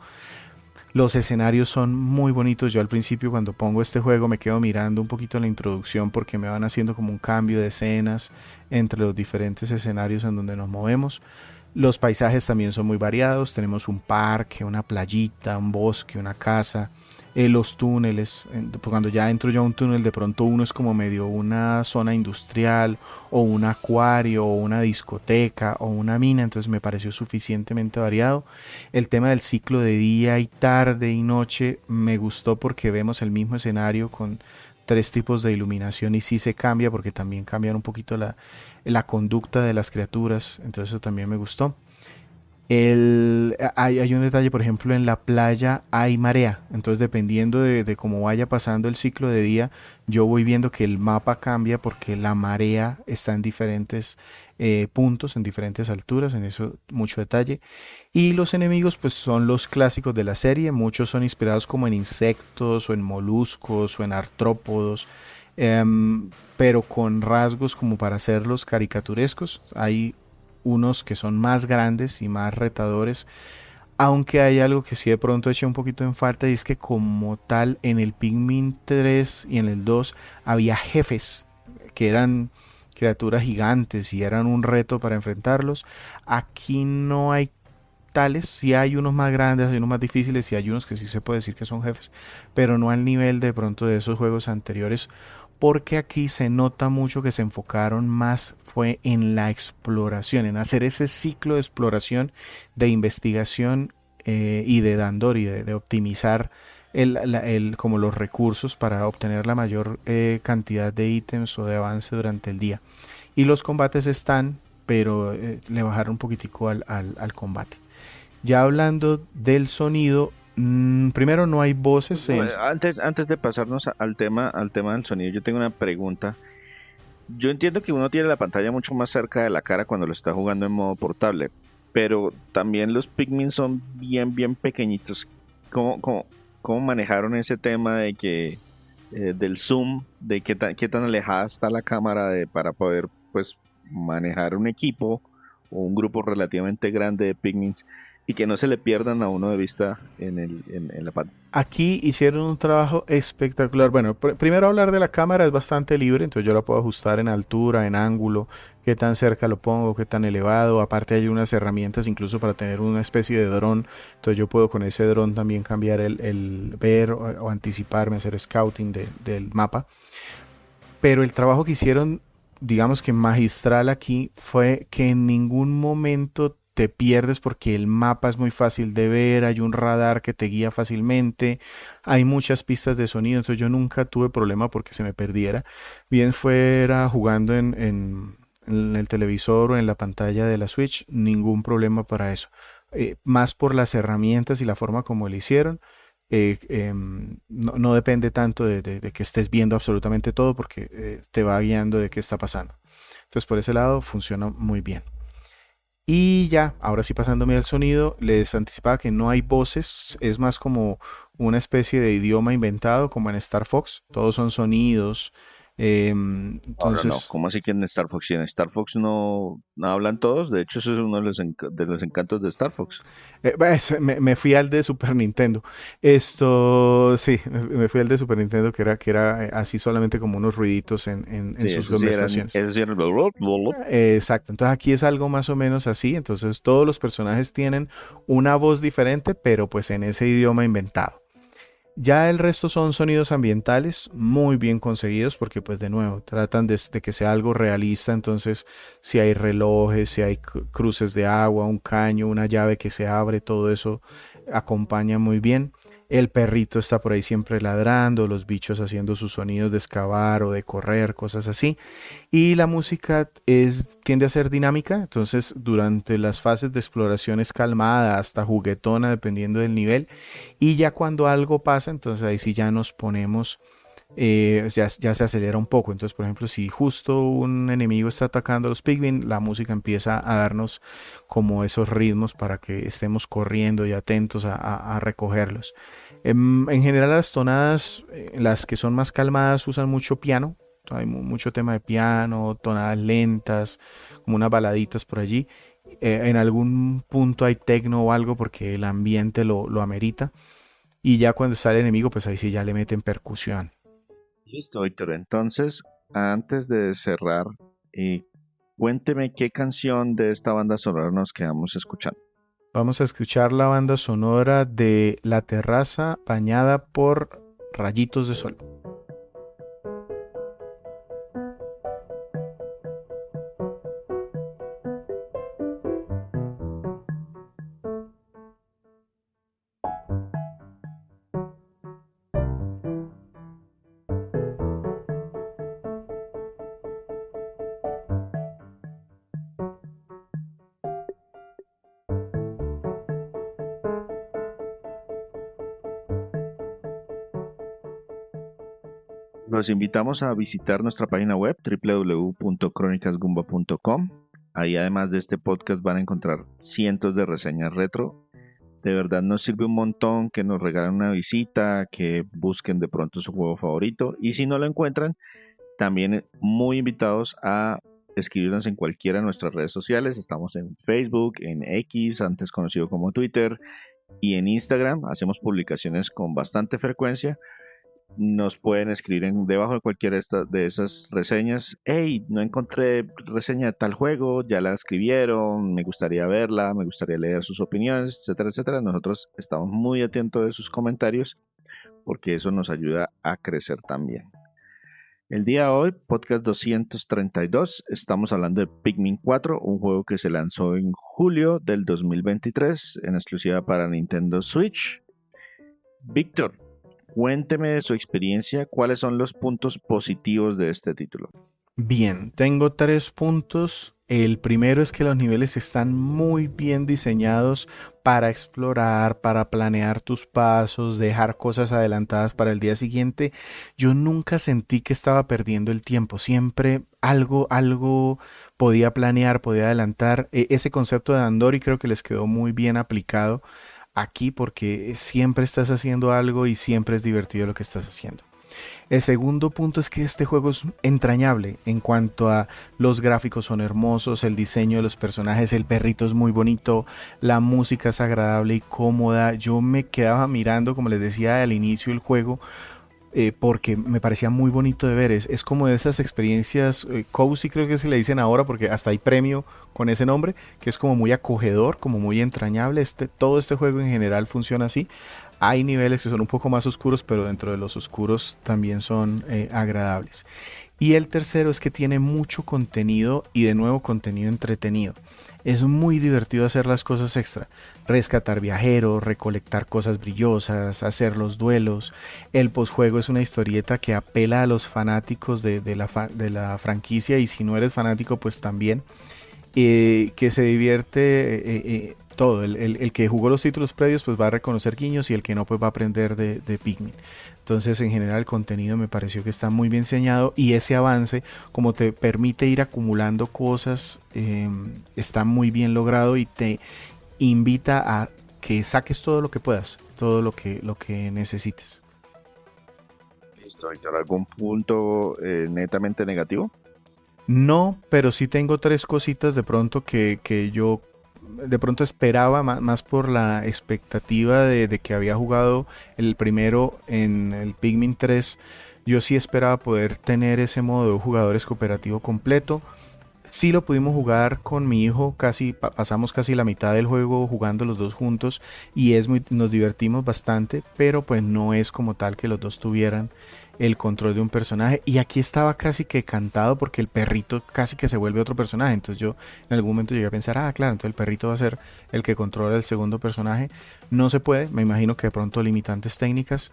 Los escenarios son muy bonitos. Yo al principio cuando pongo este juego me quedo mirando un poquito la introducción porque me van haciendo como un cambio de escenas entre los diferentes escenarios en donde nos movemos. Los paisajes también son muy variados. Tenemos un parque, una playita, un bosque, una casa, los túneles. Cuando ya entro yo a un túnel, de pronto uno es como medio una zona industrial o un acuario o una discoteca o una mina. Entonces me pareció suficientemente variado. El tema del ciclo de día y tarde y noche me gustó porque vemos el mismo escenario con tres tipos de iluminación y sí se cambia porque también cambian un poquito la conducta de las criaturas, entonces eso también me gustó. Hay un detalle, por ejemplo, en la playa hay marea, entonces dependiendo de cómo vaya pasando el ciclo de día, yo voy viendo que el mapa cambia porque la marea está en diferentes puntos, en diferentes alturas, en eso mucho detalle. Y los enemigos pues son los clásicos de la serie, muchos son inspirados como en insectos o en moluscos o en artrópodos, pero con rasgos como para hacerlos caricaturescos. Hay unos que son más grandes y más retadores, aunque hay algo que sí de pronto eché un poquito en falta y es que como tal en el Pikmin 3 y en el 2 había jefes que eran criaturas gigantes y eran un reto para enfrentarlos. Aquí no hay tales, sí hay unos más grandes, hay unos más difíciles y hay unos que sí se puede decir que son jefes, pero no al nivel de pronto de esos juegos anteriores, porque aquí se nota mucho que se enfocaron más fue en la exploración, en hacer ese ciclo de exploración, de investigación y de Dandori, de optimizar como los recursos para obtener la mayor cantidad de ítems o de avance durante el día. Y los combates están, pero le bajaron un poquitico al combate. Ya hablando del sonido, primero no hay voces Antes de pasarnos al tema del sonido, yo tengo una pregunta. Yo entiendo que uno tiene la pantalla mucho más cerca de la cara cuando lo está jugando en modo portable, pero también los Pikmin son bien pequeñitos. ¿Cómo manejaron ese tema de que del zoom, de qué tan alejada está la cámara para poder pues manejar un equipo o un grupo relativamente grande de Pikmins y que no se le pierdan a uno de vista en la pantalla? Aquí hicieron un trabajo espectacular. Bueno, primero hablar de la cámara es bastante libre, entonces yo la puedo ajustar en altura, en ángulo, qué tan cerca lo pongo, qué tan elevado. Aparte hay unas herramientas incluso para tener una especie de dron, entonces yo puedo con ese dron también cambiar el ver o anticiparme, hacer scouting del mapa. Pero el trabajo que hicieron, digamos que magistral aquí, fue que en ningún momento te pierdes porque el mapa es muy fácil de ver, hay un radar que te guía fácilmente, hay muchas pistas de sonido, entonces yo nunca tuve problema porque se me perdiera, bien fuera jugando en el televisor o en la pantalla de la Switch, ningún problema para eso. Más por las herramientas y la forma como lo hicieron, no depende tanto de que estés viendo absolutamente todo porque te va guiando de qué está pasando. Entonces por ese lado funciona muy bien. Y ya, ahora sí pasándome al sonido, les anticipaba que no hay voces, es más como una especie de idioma inventado como en Star Fox, todos son sonidos, Ahora no, Entonces, ¿cómo así que en Star Fox? Y en Star Fox no hablan todos. De hecho, eso es uno de de los encantos de Star Fox. Me fui al de Super Nintendo. Esto, sí, me fui al de Super Nintendo que era así solamente como unos ruiditos en Sí, sus conversaciones. esos sí eran. Exacto, entonces aquí es algo más o menos así, entonces todos los personajes tienen una voz diferente, pero pues en ese idioma inventado. Ya el resto son sonidos ambientales muy bien conseguidos porque pues de nuevo tratan de que sea algo realista, entonces si hay relojes, si hay cruces de agua, un caño, una llave que se abre, todo eso acompaña muy bien. El perrito está por ahí siempre ladrando, los bichos haciendo sus sonidos de excavar o de correr, cosas así. Y la música tiende a ser dinámica, entonces durante las fases de exploración es calmada hasta juguetona dependiendo del nivel. Y ya cuando algo pasa, entonces ahí sí ya nos ponemos, ya se acelera un poco. Entonces, por ejemplo, si justo un enemigo está atacando a los Pikmin, la música empieza a darnos como esos ritmos para que estemos corriendo y atentos a recogerlos. En general las tonadas, las que son más calmadas, usan mucho piano. Hay mucho tema de piano, tonadas lentas, como unas baladitas por allí. En algún punto hay tecno o algo porque el ambiente lo amerita. Y ya cuando está el enemigo, pues ahí sí ya le meten percusión. Listo, Víctor. Entonces, antes de cerrar, eh, cuénteme qué canción de esta banda sonora nos quedamos escuchando. Vamos a escuchar la banda sonora de La Terraza bañada por rayitos de sol. Los invitamos a visitar nuestra página web www.cronicasgumba.com. Ahí además de este podcast van a encontrar cientos de reseñas retro. De verdad nos sirve un montón que nos regalen una visita, que busquen de pronto su juego favorito. Y si no lo encuentran, también muy invitados a escribirnos en cualquiera de nuestras redes sociales. Estamos en Facebook, en X, antes conocido como Twitter, y en Instagram. Hacemos publicaciones con bastante frecuencia. Nos pueden escribir debajo de cualquiera de esas reseñas. Hey, no encontré reseña de tal juego, ya la escribieron, me gustaría verla, me gustaría leer sus opiniones, etcétera, etcétera. Nosotros estamos muy atentos de sus comentarios porque eso nos ayuda a crecer también. El día de hoy, podcast 232, estamos hablando de Pikmin 4, un juego que se lanzó en julio del 2023 en exclusiva para Nintendo Switch. Víctor, cuénteme de su experiencia, cuáles son los puntos positivos de este título. Bien, tengo 3 puntos. El primero es que los niveles están muy bien diseñados para explorar, para planear tus pasos, dejar cosas adelantadas para el día siguiente. Yo nunca sentí que estaba perdiendo el tiempo. Siempre algo podía planear, podía adelantar. Ese concepto de Andori creo que les quedó muy bien aplicado aquí porque siempre estás haciendo algo y siempre es divertido lo que estás haciendo. El segundo punto es que este juego es entrañable en cuanto a los gráficos son hermosos, el diseño de los personajes, el perrito es muy bonito, la música es agradable y cómoda. Yo me quedaba mirando, como les decía al inicio del juego, porque me parecía muy bonito de ver. Es como de esas experiencias cozy, creo que se le dicen ahora, porque hasta hay premio con ese nombre, que es como muy acogedor, como muy entrañable. Todo este juego en general funciona así. Hay niveles que son un poco más oscuros, pero dentro de los oscuros también son agradables. Y el tercero es que tiene mucho contenido y de nuevo contenido entretenido. Es muy divertido hacer las cosas extra, rescatar viajeros, recolectar cosas brillosas, hacer los duelos. El postjuego es una historieta que apela a los fanáticos de la franquicia y si no eres fanático pues también que se divierte todo. El que jugó los títulos previos pues va a reconocer guiños y el que no pues va a aprender de Pikmin. Entonces en general el contenido me pareció que está muy bien diseñado y ese avance como te permite ir acumulando cosas está muy bien logrado y te invita a que saques todo lo que puedas, todo lo que necesites. Listo, Víctor. ¿Algún punto netamente negativo? No, pero sí tengo tres cositas de pronto que yo de pronto esperaba más por la expectativa de que había jugado el primero en el Pikmin 3. Yo sí esperaba poder tener ese modo de jugadores cooperativo completo. Sí lo pudimos jugar con mi hijo, casi pasamos casi la mitad del juego jugando los dos juntos y nos divertimos bastante, pero pues no es como tal que los dos tuvieran el control de un personaje. Y aquí estaba casi que cantado porque el perrito casi que se vuelve otro personaje. Entonces yo en algún momento llegué a pensar, ah, claro, entonces el perrito va a ser el que controla el segundo personaje. No se puede, me imagino que de pronto limitantes técnicas,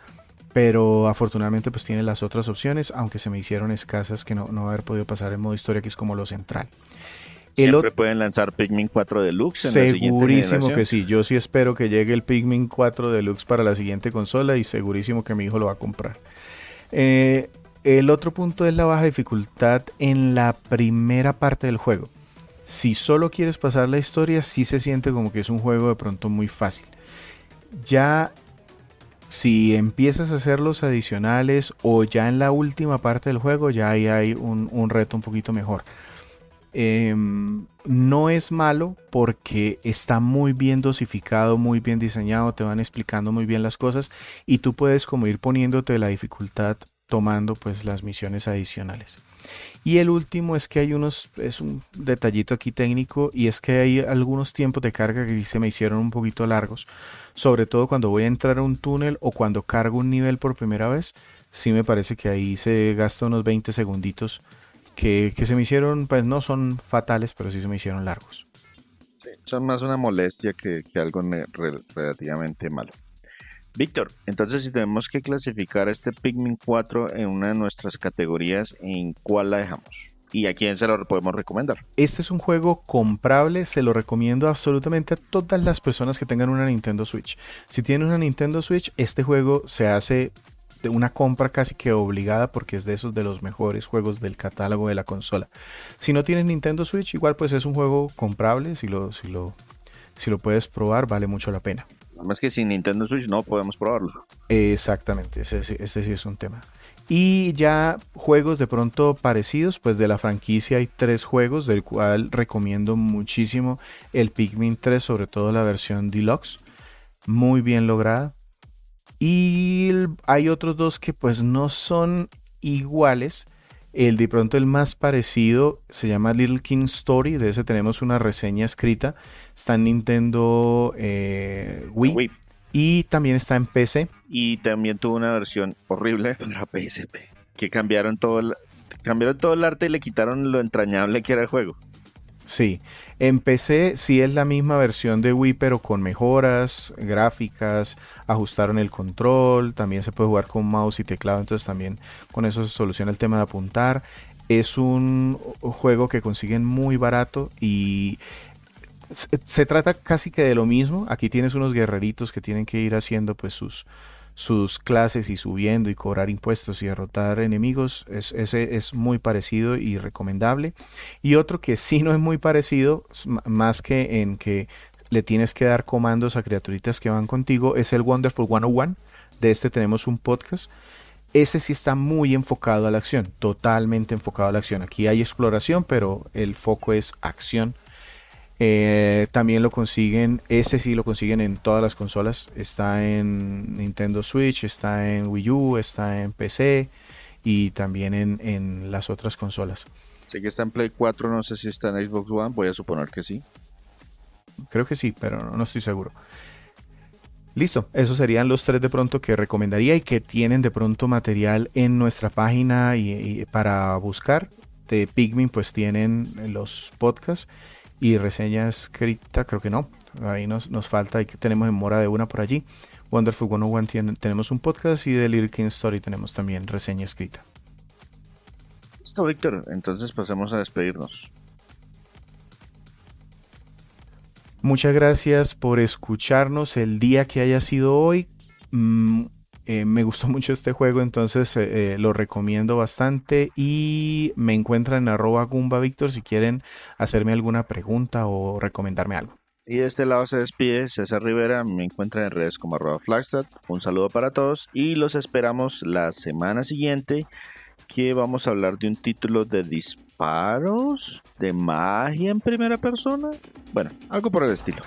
pero afortunadamente pues tiene las otras opciones, aunque se me hicieron escasas que no va a haber podido pasar el modo historia, que es como lo central. El Siempre otro, pueden lanzar Pikmin 4 Deluxe en la siguiente segurísimo que generación. sí, yo sí espero que llegue el Pikmin 4 Deluxe para la siguiente consola y segurísimo que mi hijo lo va a comprar. El otro punto es la baja dificultad en la primera parte del juego. Si solo quieres pasar la historia, sí se siente como que es un juego de pronto muy fácil. Ya si empiezas a hacer los adicionales o ya en la última parte del juego, ya ahí hay un reto un poquito mejor. No es malo porque está muy bien dosificado, muy bien diseñado, te van explicando muy bien las cosas y tú puedes como ir poniéndote la dificultad tomando pues las misiones adicionales. Y el último es que es un detallito aquí técnico y es que hay algunos tiempos de carga que se me hicieron un poquito largos, sobre todo cuando voy a entrar a un túnel o cuando cargo un nivel por primera vez, sí me parece que ahí se gasta unos 20 segunditos que se me hicieron, pues no son fatales, pero sí se me hicieron largos. Son más una molestia que algo relativamente malo. Víctor, entonces si tenemos que clasificar este Pikmin 4 en una de nuestras categorías, ¿en cuál la dejamos? ¿Y a quién se lo podemos recomendar? Este es un juego comprable, se lo recomiendo absolutamente a todas las personas que tengan una Nintendo Switch. Si tienen una Nintendo Switch, este juego se hace de una compra casi que obligada porque es de esos de los mejores juegos del catálogo de la consola. Si no tienes Nintendo Switch, igual pues es un juego comprable, si lo puedes probar, vale mucho la pena. Nada más que sin Nintendo Switch no podemos probarlo. Exactamente, ese sí es un tema. Y ya juegos de pronto parecidos, pues de la franquicia hay tres juegos, del cual recomiendo muchísimo el Pikmin 3, sobre todo la versión Deluxe, muy bien lograda. Y hay otros dos que pues no son iguales. El de pronto el más parecido se llama Little King Story, de ese tenemos una reseña escrita, está en Nintendo Wii Wii. y también está en PC. Y también tuvo una versión horrible para PSP, que cambiaron todo el arte y le quitaron lo entrañable que era el juego. Sí, en PC sí es la misma versión de Wii, pero con mejoras gráficas, ajustaron el control, también se puede jugar con mouse y teclado, entonces también con eso se soluciona el tema de apuntar. Es un juego que consiguen muy barato y se trata casi que de lo mismo. Aquí tienes unos guerreritos que tienen que ir haciendo pues sus clases y subiendo y cobrar impuestos y derrotar enemigos. Ese es muy parecido y recomendable. Y otro que sí no es muy parecido, más que en que le tienes que dar comandos a criaturitas que van contigo, es el Wonderful 101. De este tenemos un podcast. Ese sí está muy enfocado a la acción, totalmente enfocado a la acción. Aquí hay exploración, pero el foco es acción. También lo consiguen, ese sí lo consiguen en todas las consolas. Está en Nintendo Switch, está en Wii U, está en PC y también en las otras consolas. Sé que está en Play 4, no sé si está en Xbox One, voy a suponer que sí. Creo que sí, pero no estoy seguro. Listo, esos serían los tres de pronto que recomendaría y que tienen de pronto material en nuestra página y para buscar. De Pikmin pues tienen los podcasts y reseña escrita, creo que no. Ahí nos falta, tenemos en mora de una por allí. Wonderful 101 tenemos un podcast y de Little King Story tenemos también reseña escrita. Listo, Víctor, entonces pasemos a despedirnos. Muchas gracias por escucharnos el día que haya sido hoy. Me gustó mucho este juego, entonces lo recomiendo bastante y me encuentran en @GumbaVictor si quieren hacerme alguna pregunta o recomendarme algo. Y de este lado se despide César Rivera. Me encuentran en redes como @Flagstad. Un saludo para todos y los esperamos la semana siguiente, que vamos a hablar de un título de disparos, de magia en primera persona. Bueno, algo por el estilo.